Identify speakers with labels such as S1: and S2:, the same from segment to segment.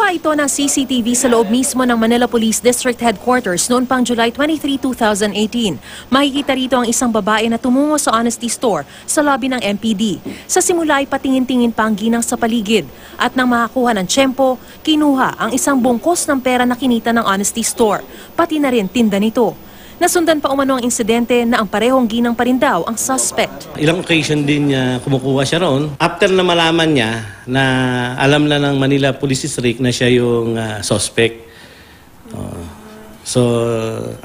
S1: Kuha ito ng CCTV sa loob mismo ng Manila Police District Headquarters noon pang July 23, 2018. Makikita rito ang isang babae na tumungo sa Honesty Store sa lobby ng MPD. Sa simula ay patingin-tingin pa ang ginang sa paligid at nang makakuha ng tiyempo, kinuha ang isang bungkos ng pera na kinita ng Honesty Store, pati na rin tinda nito. Nasundan pa umano ang insidente na ang parehong ginang pa rin daw ang suspect.
S2: Ilang occasion din niya kumukuha siya roon. After na malaman niya na alam na ng Manila Police District na siya yung suspect. So,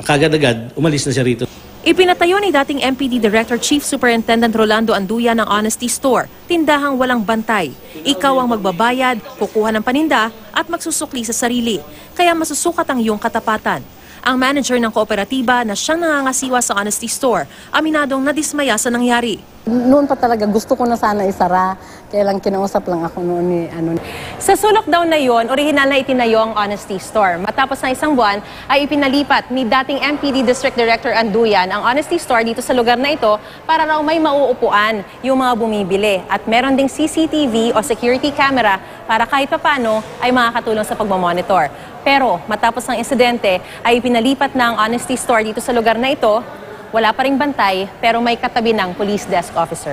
S2: kagad-agad, umalis na siya rito.
S1: Ipinatayo ni dating MPD Director Chief Superintendent Rolando Anduya ng Honesty Store, tindahang walang bantay. Ikaw ang magbabayad, kukuha ng paninda at magsusukli sa sarili. Kaya masusukat ang iyong katapatan. Ang manager ng kooperatiba na siyang nangangasiwa sa Honesty Store, aminadong nadismaya sa nangyari.
S3: Noon pa talaga gusto ko na sana isara, kaya lang kinausap lang ako noon ni
S4: Sa sulok daw na yon, orihinal na itinayo ang Honesty Store. Matapos ng isang buwan ay ipinalipat ni dating MPD District Director Anduyan ang Honesty Store dito sa lugar na ito para raw may mauupuan yung mga bumibili. At meron ding CCTV o security camera para kahit papano ay makakatulong sa pagmamonitor. Pero matapos ng insidente ay ipinalipat na ang Honesty Store dito sa lugar na ito. Wala pa ring bantay pero may katabi ng police desk officer.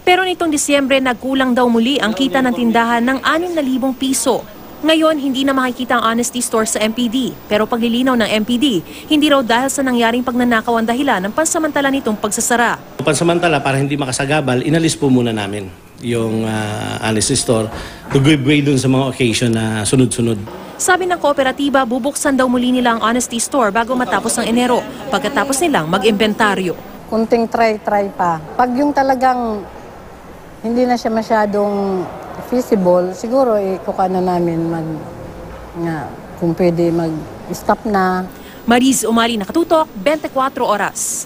S1: Pero nitong Disyembre, nagkulang daw muli ang kita ng tindahan ng 6,000 piso. Ngayon, hindi na makikita ang Honesty Store sa MPD. Pero paglilinaw ng MPD, hindi raw dahil sa nangyaring pagnanakaw ang dahilan ng pansamantala nitong pagsasara.
S2: Pansamantala, para hindi makasagabal, inalis po muna namin yung Honesty Store to give way dun sa mga occasion na sunod-sunod.
S1: Sabi ng kooperatiba, bubuksan daw muli nila ang Honesty Store bago matapos ng Enero, pagkatapos nilang mag-imbentaryo.
S3: kunting try pa. Pag yung talagang hindi na siya masyadong feasible, siguro ikuha na namin kung pwede mag-stop na.
S1: Mariz Umali, Nakatutok, 24 Oras.